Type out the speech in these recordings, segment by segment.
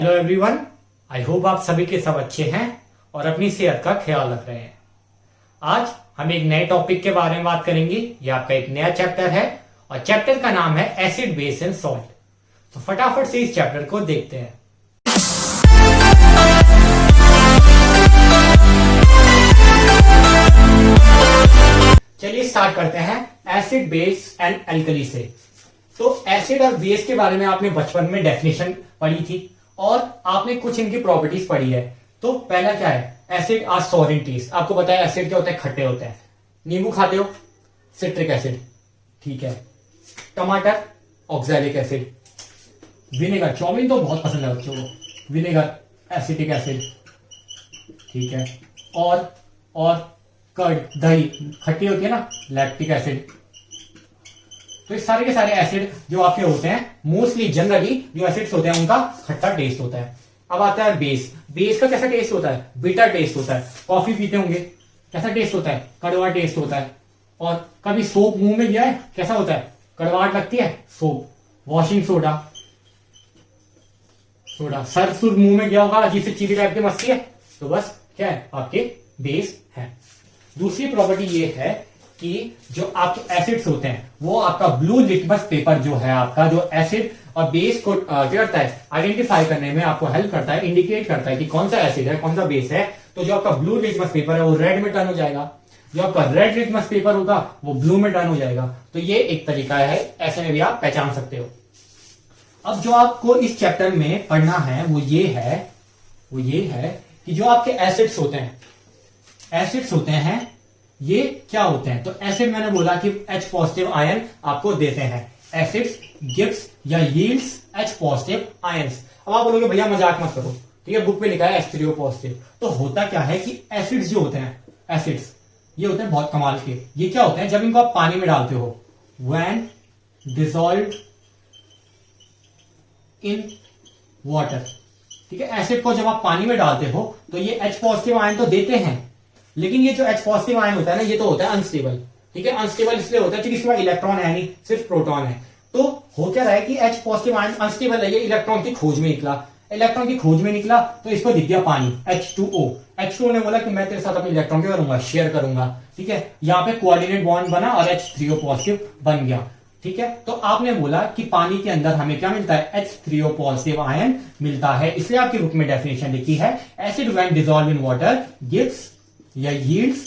Hello everyone, I hope आप सभी के सब अच्छे हैं और अपनी सेहत का ख्याल रख रहे हैं। आज हम एक नए टॉपिक के बारे में बात करेंगे। ये आपका एक नया चैप्टर है और चैप्टर का नाम है एसिड, बेस एंड सॉल्ट। तो फटाफट से इस चैप्टर को देखते हैं। चलिए स्टार्ट करते हैं एसिड, बेस एंड एल्कली से। तो एसिड और बेस के बारे में आपने बचपन में डेफिनेशन पढ़ी थी और आपने कुछ इनकी प्रॉपर्टीज पढ़ी है। तो पहला क्या है, एसिड आर सोर इन टेस्ट। आपको पता है एसिड क्या होता है, खट्टे होते हैं। नींबू खाते हो, सिट्रिक एसिड, ठीक है। टमाटर, ऑक्सैलिक एसिड। विनेगर, चाउमीन तो बहुत पसंद है बच्चों को, विनेगर, एसिटिक एसिड, ठीक है। और कर्ड, दही खट्टी होती है ना, लैक्टिक एसिड। तो इस सारे के सारे एसिड जो आपके होते हैं, मोस्टली जनरली जो एसिड्स होते हैं उनका खट्टा टेस्ट होता है। अब आता है बेस। बेस का कैसा टेस्ट होता है, बिटर टेस्ट होता है। कॉफी पीते होंगे, कैसा टेस्ट होता है, कड़वा टेस्ट होता है। और कभी सोप मुंह में गया है, कैसा होता है, कड़वाहट लगती है, सोप। वॉशिंग सोडा, सर सुर मुंह में गया होगा, अजीब से चीनी टाइप की मस्ती है, तो बस क्या है, आपके बेस है। दूसरी प्रॉपर्टी ये है कि जो आपके एसिड्स होते हैं वो आपका ब्लू लिटमस पेपर जो है आपका, जो एसिड और बेस को क्या करता है, आइडेंटिफाई करने में आपको हेल्प करता है, इंडिकेट करता है कि कौन सा एसिड है, कौन सा बेस है। तो जो आपका ब्लू लिटमस पेपर है वो रेड में टर्न हो जाएगा, जो आपका रेड लिटमस पेपर होगा वो ब्लू में टर्न हो जाएगा। तो ये एक तरीका है, ऐसे में भी आप पहचान सकते हो। अब जो आपको इस चैप्टर में पढ़ना है वो ये है कि जो आपके एसिड्स होते हैं ये क्या होते हैं। तो एसिड मैंने बोला कि H पॉजिटिव आयन आपको देते हैं। एसिड्स गिव्स या यील्ड्स H पॉजिटिव आयंस। अब आप बोलोगे भैया मजाक मत करो, ठीक है, बुक पे लिखा है H3O पॉजिटिव। तो होता क्या है कि एसिड्स जो होते हैं, एसिड्स ये होते हैं बहुत कमाल के। ये क्या होते हैं, जब इनको आप पानी में डालते हो, व्हेन डिसॉल्व्ड इन वाटर, ठीक है। एसिड को जब आप पानी में डालते हो तो ये H पॉजिटिव आयन तो देते हैं, लेकिन ये जो H पॉजिटिव आयन होता है ना, ये तो होता है अनस्टेबल, ठीक है। अनस्टेबल इसलिए होता है क्योंकि इसके पास इलेक्ट्रॉन है नहीं, सिर्फ प्रोटॉन है। तो हो क्या रहा है कि H पॉजिटिव आयन अनस्टेबल है, ये इलेक्ट्रॉन की खोज में निकला, तो इसको दिख गया पानी, H2O। H2O ने बोला कि मैं तेरे साथ अपने इलेक्ट्रॉन क्या करूंगा, शेयर करूंगा, ठीक है। यहाँ पे कोऑर्डिनेट बॉन्ड बना और H3O पॉजिटिव बन गया, ठीक है। तो आपने बोला कि पानी के अंदर हमें क्या मिलता है, H3O पॉजिटिव आयन मिलता है। इसलिए आपकी बुक में डेफिनेशन लिखी है, acid when dissolve in water gives या यील्ड्स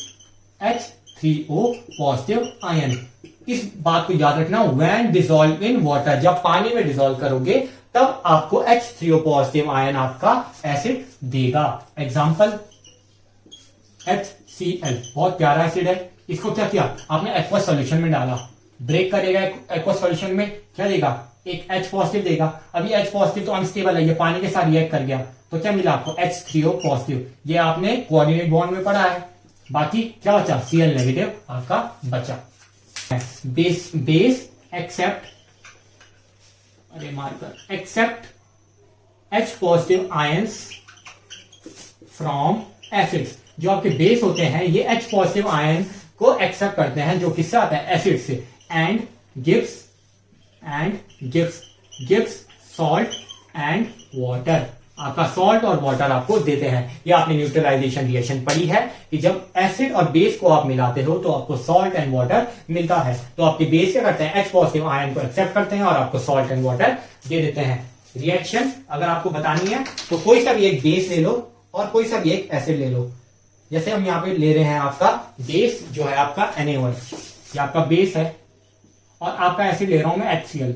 H3O पॉजिटिव आयन। इस बात को याद रखना, व्हेन डिसॉल्व इन वाटर, जब पानी में डिसॉल्व करोगे तब आपको H3O पॉजिटिव आयन आपका एसिड देगा। एग्जांपल HCl, बहुत प्यारा एसिड है। इसको क्या किया आपने, एक्वस सॉल्यूशन में डाला, ब्रेक करेगा एक्वस सॉल्यूशन में, क्या देगा, एक H पॉजिटिव देगा। अभी H पॉजिटिव तो अनस्टेबल है, ये पानी के साथ रिएक्ट कर गया, तो क्या मिला आपको, H3O पॉजिटिव। ये आपने कोऑर्डिनेट बॉन्ड में पढ़ा है। बाकी क्या बचा, Cl नेगेटिव आपका बचा। Base accept H positive ions from acids. जो आपके बेस होते हैं ये H पॉजिटिव आयन को एक्सेप्ट करते हैं, जो किससे आता है, एसिड से। And gives salt and water. आपका सॉल्ट और वाटर आपको देते हैं। ये आपने न्यूट्रलाइजेशन रिएक्शन पढ़ी है कि जब एसिड और बेस को आप मिलाते हो तो आपको सॉल्ट एंड वाटर मिलता है। तो आपके बेस क्या करते हैं, H पॉजिटिव आयन को एक्सेप्ट करते हैं और आपको सॉल्ट एंड वाटर दे देते हैं। रिएक्शन अगर आपको बतानी है तो कोई सा भी एक बेस ले लो और कोई सा भी एक एसिड ले लो। जैसे हम यहाँ पे ले रहे हैं आपका बेस जो है आपका Na1, ये आपका बेस है, और आपका एसिड ले रहा हूं मैं HCl,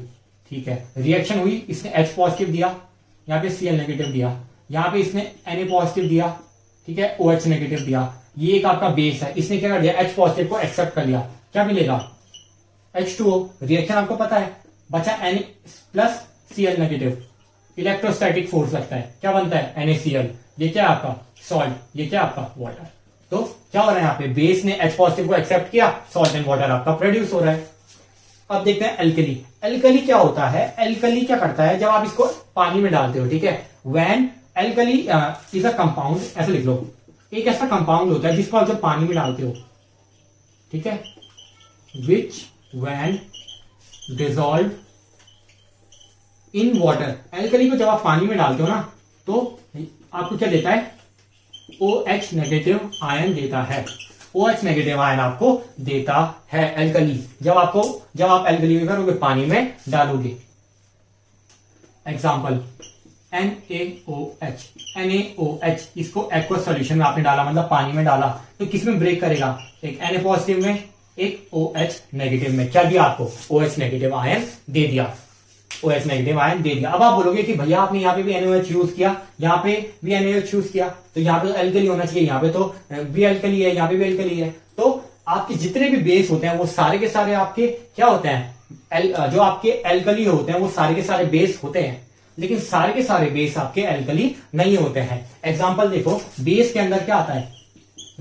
ठीक है। रिएक्शन हुई, इसने H पॉजिटिव दिया, यहाँ पे Cl नेगेटिव दिया, यहाँ पे इसने Na पॉजिटिव दिया, ठीक है, OH नेगेटिव दिया। ये एक आपका बेस है, इसने क्या कर दिया, H पॉजिटिव को एक्सेप्ट कर लिया, क्या मिलेगा, H2O। रिएक्शन आपको पता है, बचा Na plus Cl negative, electrostatic force लगता है, क्या बनता है, NaCl। ये क्या है आपका सॉल्ट, ये क्या आपका वाटर। तो क्या हो रहा है यहाँ पे, बेस ने H पॉजिटिव को एक्सेप्ट किया, सॉल्ट एंड वाटर आपका प्रोड्यूस हो रहा है। अब देखते हैं एल्कली। एल्कली क्या होता है, एल्कली क्या करता है, जब आप इसको पानी में डालते हो, ठीक है, when alkali is a compound, ऐसे लिख लो, एक ऐसा कंपाउंड होता है जिसको आप जब पानी में डालते हो, ठीक है, विच when dissolve in water. Alkali को जब आप पानी में डालते हो ना तो आपको क्या देता है, OH नेगेटिव आयन देता है। OH नेगेटिव आयन आपको देता है एल्कली, जब आप एल्कली करोगे पानी में डालोगे। एग्जाम्पल NaOH, इसको एक्वस सॉल्यूशन में आपने डाला, मतलब पानी में डाला, तो किस में ब्रेक करेगा, एक Na पॉजिटिव में, एक OH नेगेटिव में। क्या दिया आपको, OH नेगेटिव आयन दे दिया, OH नेगेटिव आयन दे दिया। अब आप बोलोगे कि भैया आपने यहाँ पे भी NaOH यूज किया, यहाँ पे भी NaOH यूज किया, तो यहाँ पे तो एल्कली होना चाहिए, यहाँ पे तो भी एल्कली है, यहाँ पे भी एल्कली है। तो आपके जितने भी बेस होते हैं वो सारे के सारे आपके क्या होते हैं, जो आपके एल्कली होते हैं वो सारे के सारे बेस होते हैं, लेकिन सारे के सारे बेस आपके एल्कली नहीं होते हैं। एग्जाम्पल देखो, बेस के अंदर क्या आता है,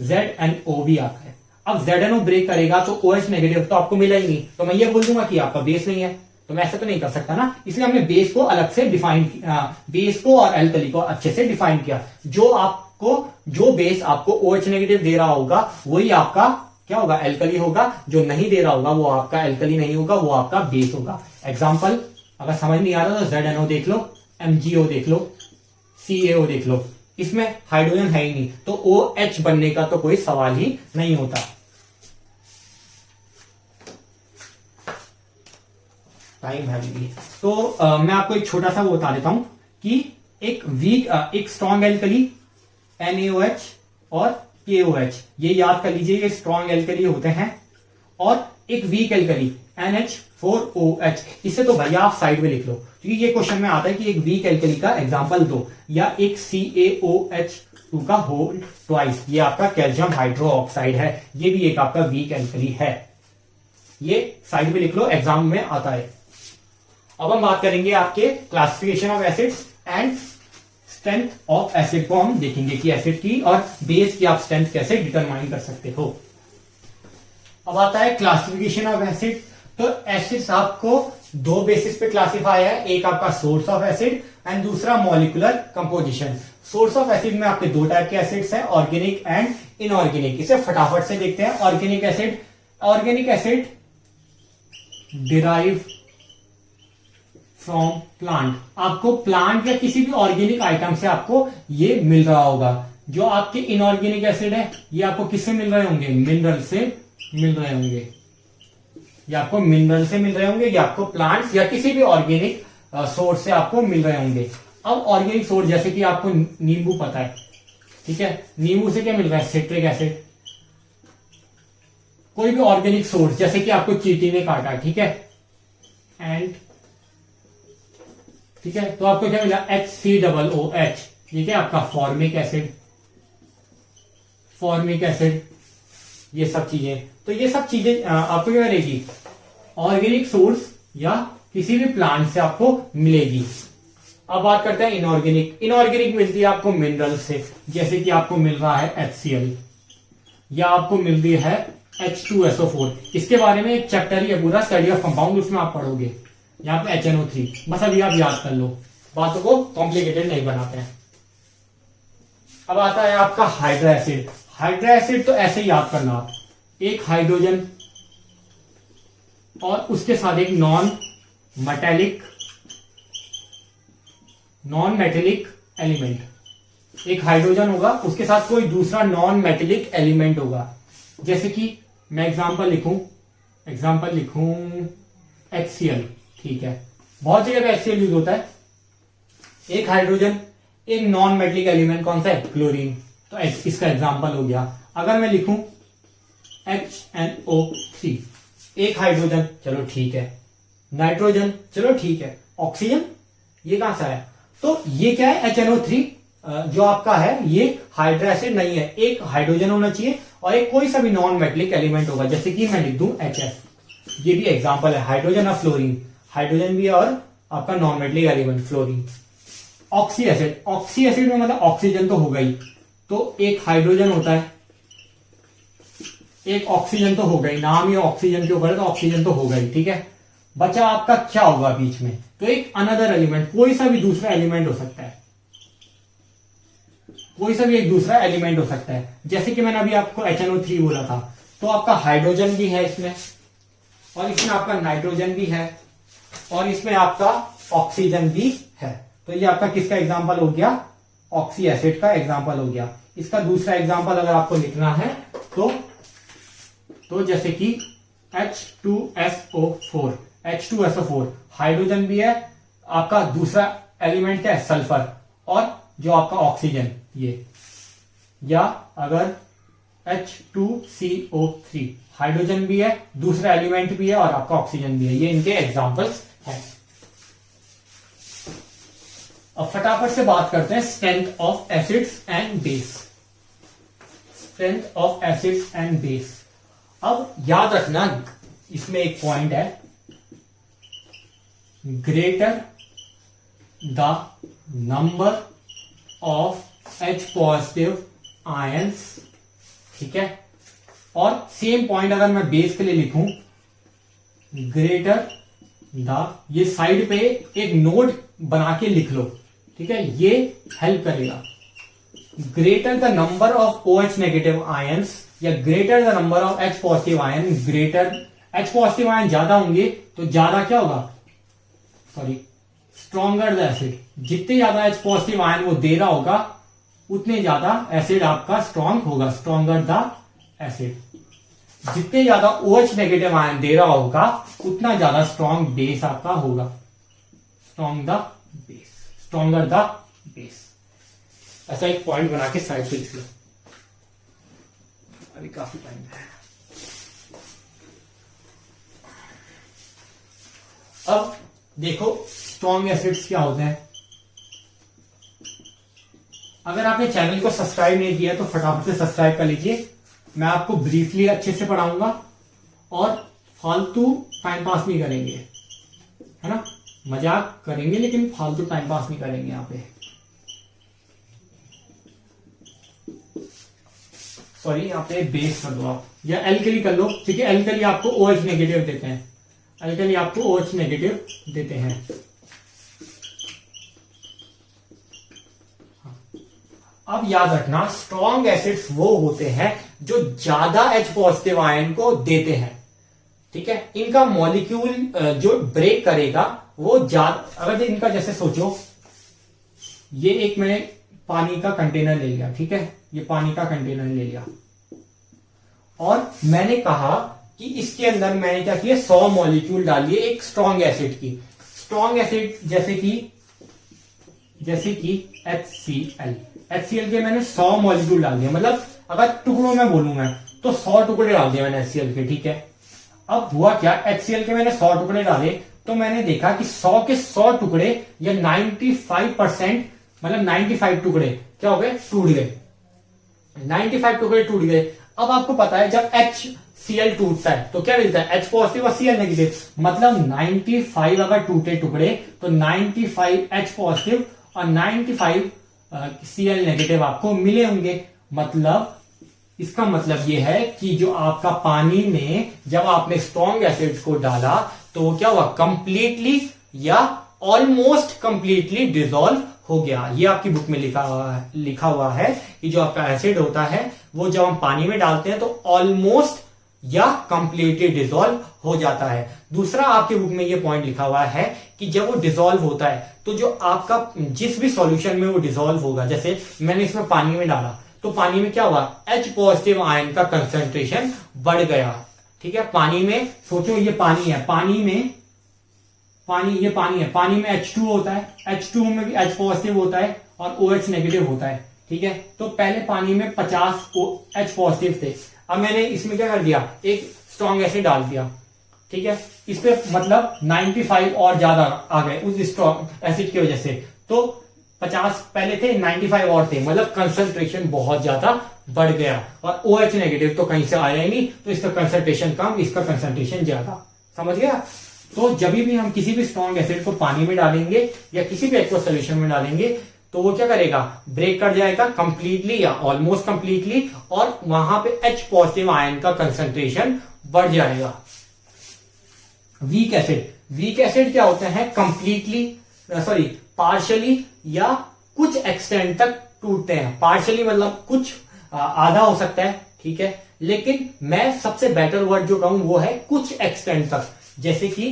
ZNO भी आता है। अब ZNO ब्रेक करेगा तो OH नेगेटिव तो आपको मिला ही नहीं, तो मैं ये बोल दूंगा कि आपका बेस नहीं है, तो मैं ऐसा तो नहीं कर सकता ना। इसलिए हमने बेस को अलग से डिफाइन किया, बेस को और एल्कली को अच्छे से डिफाइन किया। जो बेस आपको OH नेगेटिव दे रहा होगा वही आपका क्या होगा, एल्कली होगा। जो नहीं दे रहा होगा वो आपका एल्कली नहीं होगा, वो आपका बेस होगा। एग्जाम्पल, अगर समझ नहीं आ रहा तो ZNO देख लो, MgO देख लो, CaO देख लो, इसमें हाइड्रोजन है ही नहीं, तो OH बनने का तो कोई सवाल ही नहीं होता। टाइम है भी। तो मैं आपको एक छोटा सा वो बता देता हूं कि एक स्ट्रॉन्ग एल्कली NaOH और KOH, ये याद कर लीजिए, ये स्ट्रॉन्ग एल्कली होते हैं। और एक वीक एल्कली NH4OH, इसे तो भैया आप साइड में लिख लो, क्योंकि ये क्वेश्चन में आता है कि एक वीक एल्कली का एग्जांपल दो, या एक CaOH2 का होल ट्वाइस, ये आपका कैल्शियम हाइड्रोक्साइड है, ये भी एक आपका वीक एल्कली है, ये साइड में लिख लो, एग्जाम में आता है। अब हम बात करेंगे आपके classification of acids and strength of acid को हम देखेंगे कि एसिड की और बेस की आप स्ट्रेंथ कैसे डिटरमाइन कर सकते हो। अब आता है क्लासिफिकेशन ऑफ एसिड। तो एसिड्स आपको दो बेसिस पे क्लासिफाई है, एक आपका सोर्स ऑफ एसिड एंड दूसरा molecular composition. Source of acid में आपके दो टाइप के एसिड्स हैं, ऑर्गेनिक एंड इनऑर्गेनिक। इसे फटाफट से देखते हैं। Organic acid derive from plant, आपको प्लांट या किसी भी ऑर्गेनिक आइटम से आपको ये मिल रहा होगा। जो आपके इनऑर्गेनिक एसिड है ये आपको किससे मिल रहे होंगे, मिनरल से मिल रहे होंगे, या आपको मिनरल से मिल रहे होंगे, या आपको प्लांट्स या किसी भी ऑर्गेनिक सोर्स से आपको मिल रहे होंगे। अब ऑर्गेनिक सोर्स जैसे कि आपको नींबू पता है, ठीक है, नींबू से क्या मिल रहा है, सिट्रिक एसिड। कोई भी ऑर्गेनिक सोर्स जैसे कि आपको चींटी ने काटा, ठीक है, एंड ठीक है, तो आपको क्या मिला, HCOOH, ये क्या आपका फॉर्मिक एसिड, ये सब चीजें। तो ये सब चीजें आपको क्या मिलेगी, ऑर्गेनिक सोर्स या किसी भी प्लांट से आपको मिलेगी। अब बात करते हैं इनऑर्गेनिक मिलती है आपको मिनरल से, जैसे कि आपको मिल रहा है HCl, या आपको मिल रही है H2SO4। इसके बारे में एक चैप्टर ही है पूरा, स्टडी ऑफ कंपाउंड, उसमें आप पढ़ोगे। यहाँ पे HNO3, बस अभी आप याद कर लो, बातों को कॉम्प्लिकेटेड नहीं बनाते हैं। अब आता है आपका हाइड्रा एसिड। हाइड्रा एसिड तो ऐसे ही याद करना आप, एक हाइड्रोजन और उसके साथ एक नॉन मेटेलिक एलिमेंट। एक हाइड्रोजन होगा, उसके साथ कोई दूसरा नॉन मेटेलिक एलिमेंट होगा। जैसे कि मैं एग्जांपल लिखूं HCl, ठीक है, बहुत जगह पे HCl यूज होता है। एक हाइड्रोजन, एक नॉन मेटेलिक एलिमेंट कौन सा है, क्लोरीन, तो इसका एग्जांपल हो गया। अगर मैं लिखूं HNO3, एक हाइड्रोजन, चलो ठीक है, नाइट्रोजन, चलो ठीक है, ऑक्सीजन, ये कहां सा है, तो ये क्या है, HNO3 जो आपका है ये हाइड्रा एसिड नहीं है। एक हाइड्रोजन होना चाहिए और एक कोई सा भी नॉन मेटेलिक एलिमेंट होगा, जैसे कि मैं लिख दूं HF, ये भी एग्जांपल है। हाइड्रोजन और फ्लोरीन, हाइड्रोजन भी और आपका non metallic element fluorine. Oxy acid में मतलब ऑक्सीजन तो होगा ही, तो एक हाइड्रोजन होता है, एक ऑक्सीजन तो होगा ही, नाम ही ऑक्सीजन के ऊपर है तो ऑक्सीजन तो होगा ही, ठीक है। बचा आपका क्या होगा बीच में, तो एक अनदर एलिमेंट, कोई सा भी दूसरा एलिमेंट हो सकता है, कोई सा भी एक दूसरा एलिमेंट हो सकता है। जैसे कि मैंने अभी आपको HNO3 बोला था, तो आपका हाइड्रोजन भी है इसमें, और इसमें आपका नाइट्रोजन भी है, और इसमें आपका ऑक्सीजन भी है। तो ये आपका किसका एग्जांपल हो गया, ऑक्सी एसिड का एग्जाम्पल हो गया। इसका दूसरा एग्जाम्पल अगर आपको लिखना है तो जैसे कि H2SO4, H2SO4 हाइड्रोजन भी है, आपका दूसरा एलिमेंट क्या है सल्फर, और जो आपका ऑक्सीजन ये, या अगर H2CO3 हाइड्रोजन भी है, दूसरा एलिमेंट भी है और आपका ऑक्सीजन भी है। ये इनके एग्जाम्पल्स हैं। अब फटाफट से बात करते हैं strength of acids and base. Strength of acids and base, अब याद रखना इसमें एक पॉइंट है, greater the number of H positive ions, ठीक है, और सेम पॉइंट अगर मैं बेस के लिए लिखूं, ग्रेटर द, ये साइड पे एक नोट बना के लिख लो, ठीक है, ये हेल्प करेगा। Greater the number of OH negative ions या greater the number of H positive ion, greater H positive ion ज्यादा होंगे तो ज्यादा क्या होगा, सॉरी, स्ट्रॉन्गर द एसिड, जितने ज्यादा H पॉजिटिव आयन वो दे रहा होगा उतने ज्यादा एसिड आपका स्ट्रॉन्ग होगा, स्ट्रॉन्गर द एसिड। जितने ज्यादा OH नेगेटिव आयन दे रहा होगा उतना ज्यादा स्ट्रॉन्ग बेस आपका होगा, स्ट्रॉन्गर द बेस। ऐसा एक पॉइंट बना के साइड पे लिख लो, अभी काफी टाइम है। अब देखो स्ट्रॉन्ग एसिड्स क्या होते हैं। अगर आपने चैनल को सब्सक्राइब नहीं किया तो फटाफट से सब्सक्राइब कर लीजिए। मैं आपको ब्रीफली अच्छे से पढ़ाऊंगा और फालतू टाइम पास नहीं करेंगे, है ना, मजाक करेंगे लेकिन फालतू टाइम पास नहीं करेंगे यहाँ पे। सॉरी, यहाँ पे बेस कर दो आप, या एल्कली कर लो, ठीक है। एल्कली आपको OH नेगेटिव देते हैं, एल्कली आपको OH नेगेटिव देते हैं। अब याद रखना स्ट्रॉन्ग एसिड्स वो होते हैं जो ज्यादा H पॉजिटिव आयन को देते हैं, ठीक है। इनका मॉलिक्यूल जो ब्रेक करेगा वो ज्यादा, अगर इनका जैसे सोचो, ये एक मैंने पानी का कंटेनर ले लिया, ठीक है, ये पानी का कंटेनर ले लिया और मैंने कहा कि इसके अंदर मैंने क्या किया, 100 मॉलिक्यूल डालिए एक स्ट्रॉन्ग एसिड की। स्ट्रॉन्ग एसिड जैसे कि HCl के मैंने 100 मॉलिक्यूल डाल दिया, मतलब अगर टुकड़ों में बोलूं मैं तो 100 टुकड़े डाल दिए मैंने HCl के, ठीक है। अब हुआ क्या, HCl के मैंने 100 टुकड़े डाले तो मैंने देखा कि 100 के 100 टुकड़े या 95%, मतलब 95 टुकड़े क्या हो गए, टूट गए, 95 टुकड़े टूट गए। अब आपको पता है जब HCl टूटता है तो क्या मिलता है, H पॉजिटिव और Cl नेगेटिव, मतलब 95 अगर टूटे टुकड़े तो 95 H पॉजिटिव और 95 Cl नेगेटिव आपको मिले होंगे। मतलब इसका मतलब ये है कि जो आपका पानी में जब आपने स्ट्रॉन्ग एसिड्स को डाला तो वो क्या हुआ, कंप्लीटली या ऑलमोस्ट कंप्लीटली डिसॉल्व हो गया। ये आपकी बुक में लिखा हुआ है कि जो आपका एसिड होता है वो जब हम पानी में डालते हैं तो ऑलमोस्ट या कंप्लीटली डिसॉल्व हो जाता है। दूसरा आपके बुक में ये पॉइंट लिखा हुआ है कि जब वो डिसॉल्व होता है तो जो आपका जिस भी सॉल्यूशन में वो डिसॉल्व होगा, जैसे मैंने इसमें पानी में डाला तो पानी में क्या हुआ, H पॉजिटिव आयन का कंसंट्रेशन बढ़ गया, ठीक है। पानी में सोचो ये पानी है, ये पानी है, पानी में H2 होता है, H2 में भी H पॉजिटिव होता है और OH नेगेटिव होता है, ठीक है। तो पहले पानी में 50 H पॉजिटिव थे, अब मैंने इसमें क्या कर दिया, एक स्ट्रॉन्ग एसिड डाल दिया, ठीक है। इस पे मतलब 95 और ज्यादा आ गए उस स्ट्रॉन्ग एसिड की वजह से, तो 50 पहले थे, 95 और थे, मतलब कंसंट्रेशन बहुत ज्यादा बढ़ गया और OH नेगेटिव तो कहीं से आया ही नहीं, तो इसका कंसंट्रेशन कम, इसका कंसंट्रेशन ज्यादा, समझ गया। तो जब भी हम किसी भी स्ट्रॉन्ग एसिड को पानी में डालेंगे या किसी भी एक्वस सॉल्यूशन में डालेंगे तो वो क्या करेगा, ब्रेक कर जाएगा कंप्लीटली या ऑलमोस्ट कंप्लीटली, और वहां पे H पॉजिटिव आयन का कंसंट्रेशन बढ़ जाएगा। वीक एसिड क्या होते हैं, पार्शियली या कुछ एक्सटेंट तक टूटते हैं। पार्शियली मतलब कुछ आधा हो सकता है, ठीक है, लेकिन मैं सबसे बेटर वर्ड जो कहूं वो है कुछ एक्सटेंट तक। जैसे कि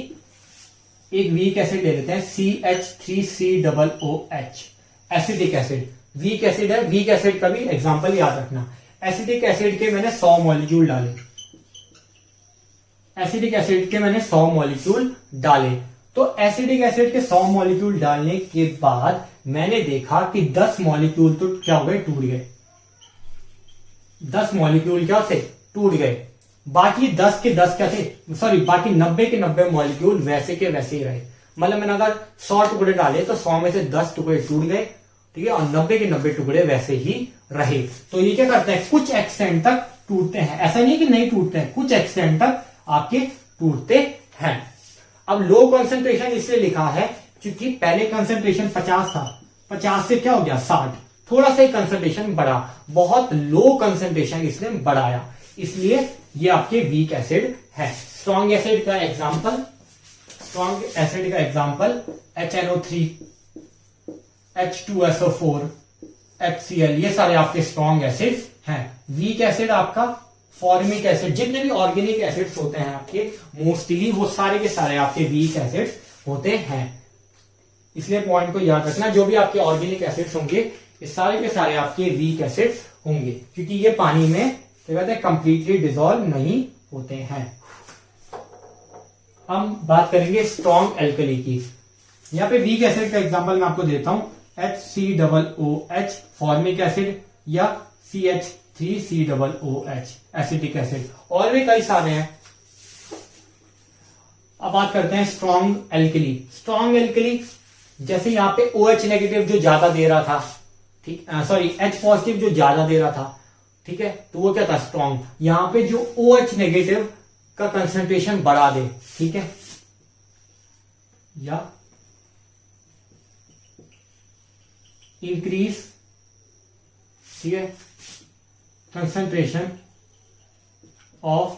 एक वीक एसिड ले लेते हैं CH3COOH, acidic acid, weak acid है, वीक एसिड का भी एग्जांपल याद रखना। एसिडिक एसिड के मैंने 100 मॉलिक्यूल डाले, एसिडिक एसिड के मैंने 100 मॉलिक्यूल डाले। तो एसिडिक एसिड के 100 मॉलिक्यूल डालने के बाद मैंने देखा कि 10 मॉलिक्यूल तो क्या हो गए, टूट गए। 10 मॉलिक्यूल क्या थे, टूट गए। बाकी 10 के 10 क्या थे, सॉरी बाकी 90 के 90 मॉलिक्यूल वैसे के वैसे ही रहे। मतलब मैंने अगर 100 टुकड़े डाले तो 100 में से 10 टुकड़े टूट गए, ठीक है, और 90 के 90 टुकड़े वैसे ही रहे। तो ये क्या करते हैं, कुछ एक्सटेंट तक टूटते हैं, ऐसा नहीं कि नहीं टूटते हैं, कुछ एक्सटेंट तक आपके टूटते हैं। अब लो कंसंट्रेशन इसलिए लिखा है क्योंकि पहले कंसंट्रेशन 50 था, 50 से क्या हो गया 60, थोड़ा सा ही कंसंट्रेशन बढ़ा, बहुत लो कंसंट्रेशन इसने बढ़ाया, इसलिए ये आपके वीक एसिड है। स्ट्रॉन्ग एसिड का एग्जांपल, स्ट्रॉन्ग एसिड का एग्जांपल HNO3, H2SO4, HCl, ये सारे आपके स्ट्रॉन्ग एसिड हैं। वीक एसिड आपका फॉर्मिक एसिड, जितने भी ऑर्गेनिक एसिड्स होते हैं आपके मोस्टली वो सारे के सारे आपके वीक एसिड्स होते हैं। इसलिए पॉइंट को याद रखना, जो भी आपके ऑर्गेनिक एसिड्स होंगे ये सारे के सारे आपके वीक एसिड्स होंगे, क्योंकि ये पानी में क्या कहते हैं कंप्लीटली डिसॉल्व नहीं होते हैं। हम बात करेंगे स्ट्रॉन्ग एल्कली की। यहाँ पे वीक एसिड का एग्जांपल मैं आपको देता हूं, HCOOH फॉर्मिक एसिड या CH3COOH एसिटिक एसिड, और भी कई सारे हैं। अब बात करते हैं स्ट्रॉन्ग एल्कली। स्ट्रॉन्ग एल्कली जैसे यहाँ पे OH नेगेटिव जो ज्यादा दे रहा था, ठीक, सॉरी H पॉजिटिव जो ज्यादा दे रहा था, ठीक है, तो वो क्या था स्ट्रॉन्ग। यहां पे जो OH नेगेटिव का कंसंट्रेशन बढ़ा दे, ठीक है, या इंक्रीज, ठीक है, concentration of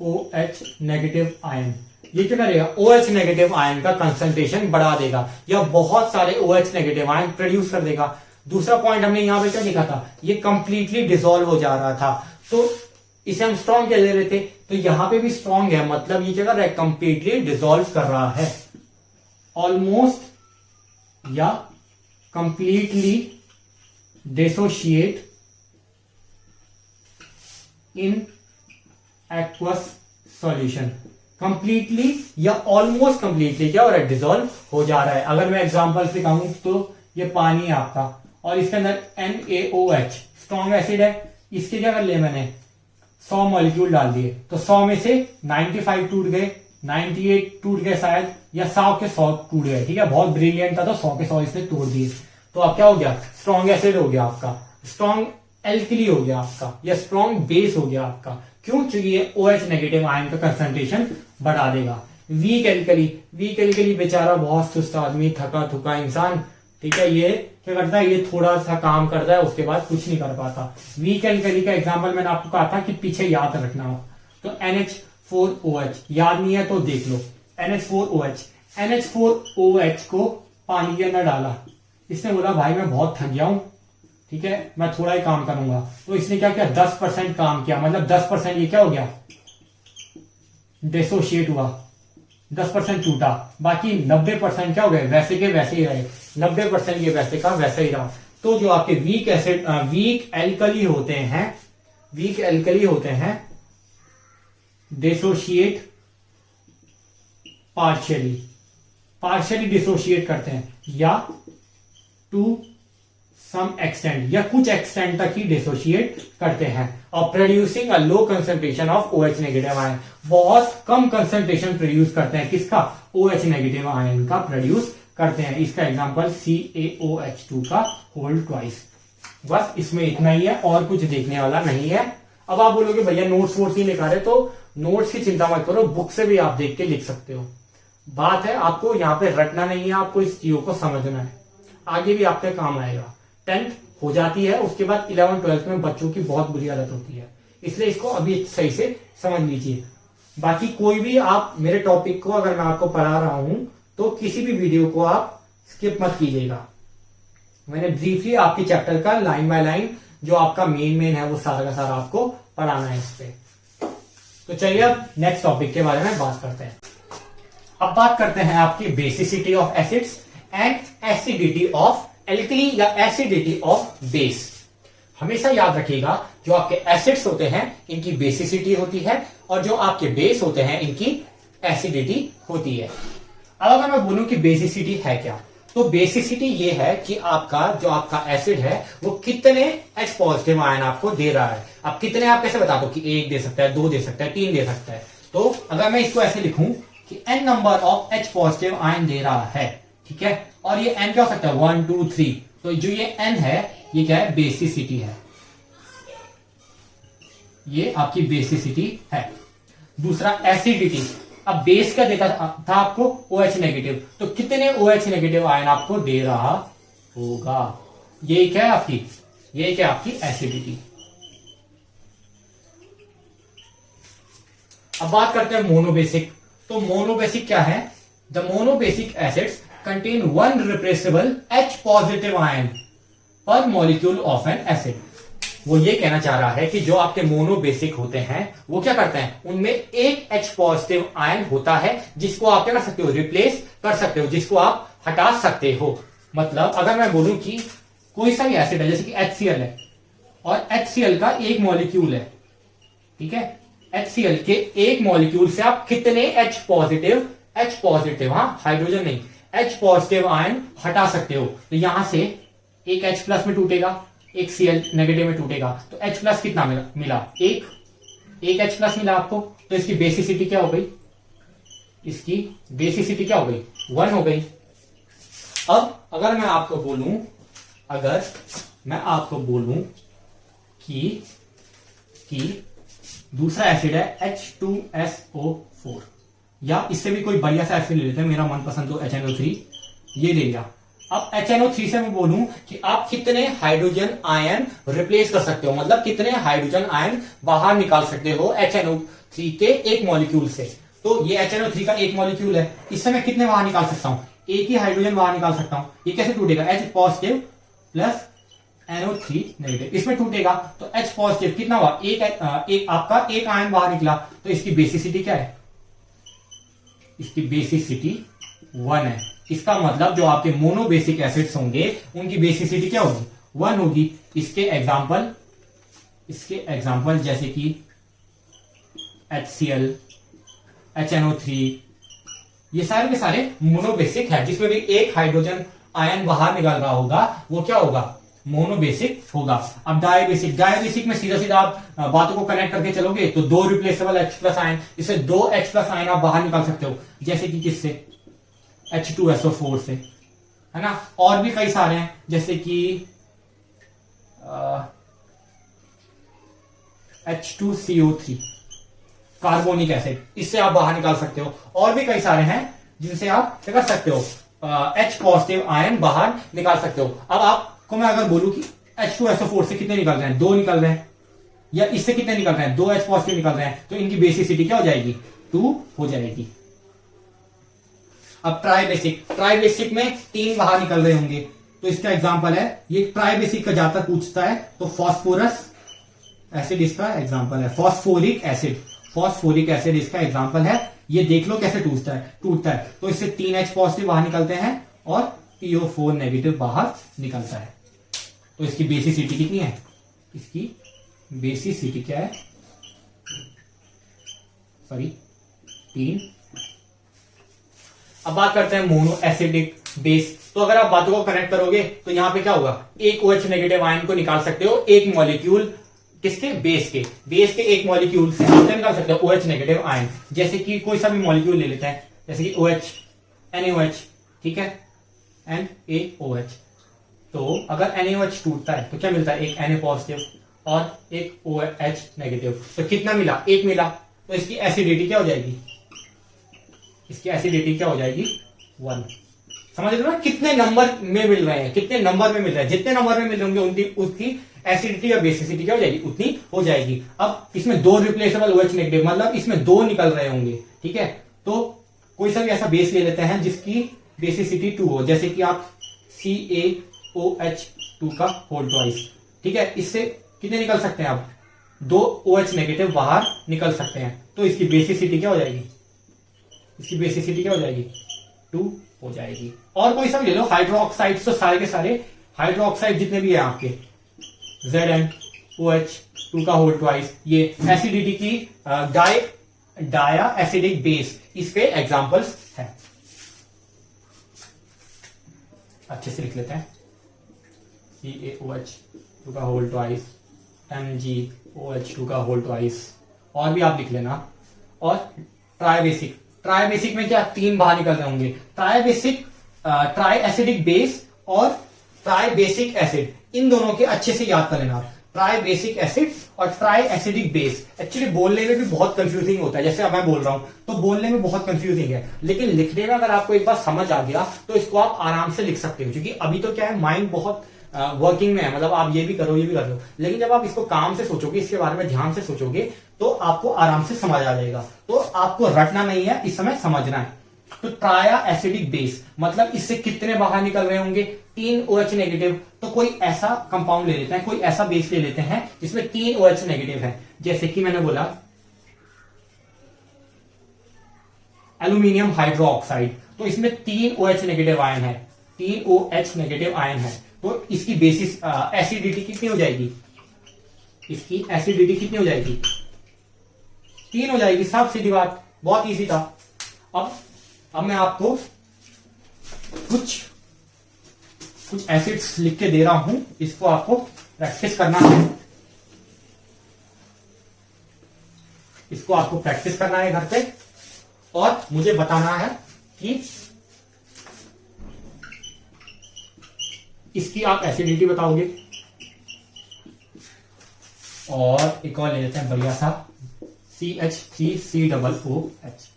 OH negative ion, ये क्या करेगा, OH नेगेटिव आयन का कंसंट्रेशन बढ़ा देगा या बहुत सारे OH नेगेटिव आयन प्रोड्यूस कर देगा। दूसरा पॉइंट हमने यहां पे क्या लिखा था, ये कंप्लीटली डिसॉल्व हो जा रहा था, तो इसे हम स्ट्रॉन्ग कह ले रहे थे, तो यहां पे भी स्ट्रॉन्ग है, मतलब ये क्या कर रहा है, कंप्लीटली डिसॉल्व कर रहा है, ऑलमोस्ट या completely dissociate in aqueous solution. Completely या ऑलमोस्ट कंप्लीटली क्या हो रहा है, डिसॉल्व हो जा रहा है। अगर मैं एग्जांपल से कहूं तो ये पानी है आपका और इसके अंदर NaOH स्ट्रॉन्ग एसिड है, इसके क्या कर लिया मैंने 100 मॉलिक्यूल डाल दिए, तो 100 में से 95 टूट गए, 98 टूट गए शायद, या 100 के 100 टूट गए, ठीक है, बहुत ब्रिलियंट था तो 100 के 100 इसने तोड़ दिए, तो अब क्या हो गया, स्ट्रॉन्ग एसिड हो गया आपका, स्ट्रॉन्ग एल्कली हो गया आपका, या स्ट्रॉन्ग बेस हो गया आपका। क्यों, क्योंकि ये OH नेगेटिव आयन का कंसंट्रेशन बढ़ा देगा। वीक एल्कली, वीक एल्कली बेचारा बहुत सुस्त आदमी, थका थुका इंसान, ठीक है, ये क्या करता है, ये थोड़ा सा काम करता है उसके बाद कुछ नहीं कर पाता। वीक एल्कली का एग्जांपल मैंने आपको कहा था कि पीछे याद रखना हो, तो NH4OH, याद नहीं है तो देख लो, NH4OH, NH4OH को पानी के अंदर डाला, इसने बोला भाई मैं बहुत थक गया हूं, ठीक है, मैं थोड़ा ही काम करूंगा, तो इसने क्या किया 10% काम किया, मतलब 10% ये क्या हो गया, डिसोशिएट हुआ, 10% टूटा, बाकी 90% क्या हो गए, वैसे के वैसे ही रहे, 90% ये वैसे का वैसे ही रहा। तो जो आपके वीक एसिड, वीक एल्कली होते हैं, वीक एल्कली होते हैं डिसोशिएट पार्शियली, पार्शियली डिसोशिएट करते हैं, या टू सम एक्सटेंट, या कुछ एक्सटेंट तक ही डिसोशिएट करते हैं, और producing a low concentration of OH negative ion, बहुत कम कंसंट्रेशन प्रोड्यूस करते हैं, किसका, OH नेगेटिव आयन का प्रोड्यूस करते हैं। इसका एग्जांपल CaOH2 का होल ट्वाइस। बस इसमें इतना ही है और कुछ देखने वाला नहीं है। अब आप बोलोगे भैया नोट्स वोट्स नहीं लिखा रहे, तो नोट्स की चिंता मत करो, बुक से भी आप देख के लिख सकते हो। बात है आपको यहाँ पे रटना नहीं है, आपको इस चीजों को समझना है, आगे भी आपके काम आएगा। 10th हो जाती है, उसके बाद 11th 12th में बच्चों की बहुत बुरी आदत होती है, इसलिए इसको अभी सही से समझ लीजिए। बाकी कोई भी आप मेरे टॉपिक को अगर मैं आपको पढ़ा रहा हूं तो किसी भी वीडियो को आप स्किप मत कीजिएगा। मैंने ब्रीफली आपके चैप्टर का लाइन बाय लाइन जो आपका मेन है वो सारा का सारा आपको पढ़ाना है इस पे। तो चलिए अब नेक्स्ट टॉपिक के बारे में बात करते हैं। अब बात करते हैं आपकी basicity of acids and acidity of alkali या एसिडिटी ऑफ बेस। हमेशा याद रखिएगा जो आपके एसिड्स होते हैं इनकी बेसिसिटी होती है और जो आपके बेस होते हैं इनकी एसिडिटी होती है। अब अगर मैं बोलूं कि बेसिसिटी है क्या, तो बेसिसिटी ये है कि जो आपका एसिड है वो कितने H पॉजिटिव आयन आपको दे रहा है। अब कितने आप कैसे बता दो कि 1 दे सकता है, 2 दे सकता है, 3 दे सकता है। तो अगर मैं इसको ऐसे लिखूं कि n number of H positive ion दे रहा है, ठीक है, और ये n क्या हो सकता है 1 2 3, तो जो ये n है ये क्या है, बेसिसिटी है, ये आपकी बेसिसिटी है। दूसरा एसिडिटी। अब बेस क्या देता था आपको, OH नेगेटिव, तो कितने OH नेगेटिव आयन आपको दे रहा होगा, ये क्या है आपकी, ये क्या आपकी एसिडिटी। अब बात करते हैं मोनोबेसिक। तो मोनोबेसिक क्या है, the monobasic acids contain one replaceable H positive ion पर मॉलिक्यूल ऑफ एन एसिड। वो ये कहना चाह रहा है कि जो आपके मोनोबेसिक होते हैं वो क्या करते हैं, उनमें एक H पॉजिटिव आयन होता है जिसको आप क्या कर सकते हो, रिप्लेस कर सकते हो, जिसको आप हटा सकते हो। मतलब अगर मैं बोलूं कि कोई सा भी एसिड है, जैसे कि HCl है और HCl का एक मॉलिक्यूल है, ठीक है, HCl के एक मॉलिक्यूल से आप कितने H पॉजिटिव, हाँ हाइड्रोजन नहीं, H पॉजिटिव आयन हटा सकते हो। तो यहां से एक H प्लस में टूटेगा, एक Cl नेगेटिव में टूटेगा, तो H प्लस कितना मिला, एक H प्लस मिला आपको। तो इसकी बेसिसिटी क्या हो गई, इसकी बेसिसिटी क्या हो गई, 1 हो गई। अब अगर मैं आपको बोलूं कि दूसरा एसिड है H2SO4, या इससे भी कोई बढ़िया सा एसिड ले लेते हैं, मेरा मनपसंद तो HNO3, ये ले लिया। अब HNO3 से मैं बोलूं कि आप कितने हाइड्रोजन आयन रिप्लेस कर सकते हो, मतलब कितने हाइड्रोजन आयन बाहर निकाल सकते हो HNO3 के एक मॉलिक्यूल से। तो ये HNO3 का एक मॉलिक्यूल है, इससे मैं कितने बाहर निकाल सकता हूं, एक ही हाइड्रोजन बाहर निकाल सकता हूं। ये कैसे टूटेगा, H positive plus NO3 negative, इसमें टूटेगा तो H पॉजिटिव कितना हुआ, एक आपका एक आयन बाहर निकला। तो इसकी बेसिसिटी क्या है, इसकी बेसिसिटी 1 है। इसका मतलब जो आपके मोनोबेसिक एसिड्स होंगे उनकी बेसिसिटी क्या होगी, 1 होगी। इसके एग्जाम्पल जैसे कि HCl, HNO3, ये सारे के सारे मोनोबेसिक है, जिसमें भी एक हाइड्रोजन आयन बाहर निकल रहा होगा वो क्या होगा, मोनोबेसिक होगा। अब डायबेसिक में सीधा आप बातों को कनेक्ट करके चलोगे तो 2 रिप्लेसेबल H प्लस आयन, इससे 2 H प्लस आयन आप बाहर निकाल सकते हो, जैसे कि किससे, H2SO4 से, है ना। और भी कई सारे हैं जैसे कि H2CO3 कार्बोनिक एसिड, इससे आप बाहर निकाल सकते हो। और भी कई सारे हैं जिनसे आप क्या कर सकते हो, H पॉजिटिव आयन बाहर निकाल सकते हो। अब आपको मैं अगर बोलूं कि H2SO4 से कितने निकल रहे हैं, 2 निकल रहे हैं, या इससे कितने निकल रहे हैं, 2 H पॉजिटिव निकल रहे हैं, तो इनकी बेसिसिटी क्या हो जाएगी, 2 हो जाएगी। अब ट्राइबेसिक में 3 बाहर निकल रहे होंगे, तो इसका एग्जांपल है, ये ट्राइबेसिक का ज्यादा पूछता है, तो फॉस्फोरस एसिड इसका एग्जांपल है, फॉस्फोरिक एसिड इसका एग्जांपल है। ये देख लो कैसे टूटता है। तो इससे 3 H पॉजिटिव बाहर निकलते हैं और PO4 नेगेटिव बाहर निकलता है। तो इसकी बेसिसिटी कितनी है, इसकी बेसिसिटी क्या है, 3। अब बात करते हैं मोनो एसिडिक बेस। तो अगर आप बातों को कनेक्ट करोगे तो यहां पे क्या होगा, एक OH नेगेटिव आयन को निकाल सकते हो एक मॉलिक्यूल, किसके, बेस के एक मॉलिक्यूल से आप निकाल सकते हो OH नेगेटिव आयन। जैसे कि कोई सा भी मॉलिक्यूल ले लेते हैं, जैसे कि OH, NaOH, ठीक है, NaOH। तो अगर NaOH टूटता है तो क्या मिलता है, एक Na पॉजिटिव और एक OH नेगेटिव, तो कितना मिला, 1 मिला। तो इसकी एसिडिटी क्या हो जाएगी, 1। समझ लो ना कितने नंबर में मिल रहे हैं, जितने नंबर में मिल रहे होंगे उसकी एसिडिटी या बेसिसिटी क्या हो जाएगी, उतनी हो जाएगी। अब इसमें 2 रिप्लेसेबल OH नेगेटिव, मतलब इसमें 2 निकल रहे होंगे, ठीक है। तो कोई सा भी ऐसा बेस ले लेते हैं जिसकी बेसिसिटी 2 हो, जैसे कि आप CaOH2 का होल ट्वाइस, ठीक है, इससे कितने निकल सकते हैं, आप 2 OH नेगेटिव बाहर निकल सकते हैं। तो इसकी बेसिसिटी क्या हो जाएगी, 2 हो जाएगी। और कोई सा भी ले लो, हाइड्रोक्साइड, तो सारे के सारे हाइड्रोक्साइड जितने भी है आपके ZnOH2 का होल ट्वाइस, ये एसिडिटी की डाया एसिडिक बेस, इसके एग्जांपल्स हैं। अच्छे से लिख लेते हैं, CaOH2 का होल ट्वाइस, MgOH2 का होल ट्वाइस, और भी आप लिख लेना। और ट्राइबेसिक, ट्राइबेसिक में क्या 3 बाहर निकल रहे होंगे, ट्राइबेसिक, ट्राई एसिडिक बेस और ट्राई बेसिक एसिड, इन दोनों के अच्छे से याद कर लेना। ट्राई बेसिक एसिड और ट्राई एसिडिक बेस एक्चुअली बोलने में भी बहुत कंफ्यूजिंग होता है, जैसे अब मैं बोल रहा हूं तो बोलने में बहुत कंफ्यूजिंग है, लेकिन लिखने में अगर आपको एक बार समझ आ गया तो इसको आप आराम से लिख सकते हो, क्योंकि अभी तो क्या है माइंड बहुत वर्किंग में है, मतलब आप ये भी करो ये भी कर लो, लेकिन जब आप इसको काम से सोचोगे, इसके बारे में ध्यान से सोचोगे, तो आपको आराम से समझ आ जाएगा। तो आपको रटना नहीं है, इस समय समझना है। तो ट्राया एसिडिक बेस मतलब इससे कितने बाहर निकल रहे होंगे, 3 OH नेगेटिव। तो कोई ऐसा कंपाउंड ले लेते हैं, कोई ऐसा बेस ले लेते हैं जिसमें 3 OH नेगेटिव है, जैसे कि मैंने बोला एल्यूमिनियम हाइड्रोक्साइड, तो इसमें 3 OH नेगेटिव आयन है, 3 OH नेगेटिव आयन है। तो इसकी बेसिस एसिडिटी कितनी हो जाएगी, इसकी एसिडिटी कितनी हो जाएगी, 3 हो जाएगी। साफ सीधी बात, बहुत इजी था। अब मैं आपको कुछ एसिड्स लिख के दे रहा हूं, इसको आपको प्रैक्टिस करना है, इसको आपको प्रैक्टिस करना है घर पे, और मुझे बताना है कि इसकी आप एसिडिटी बताओगे। और एक और ले लेते हैं बढ़िया सा CH3COOH,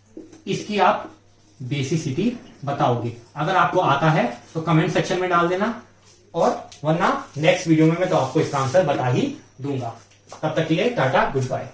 इसकी आप बेसिसिटी बताओगे। अगर आपको आता है तो कमेंट सेक्शन में डाल देना, और वरना नेक्स्ट वीडियो में मैं तो आपको इसका आंसर बता ही दूंगा। तब तक के लिए टाटा, गुड बाय।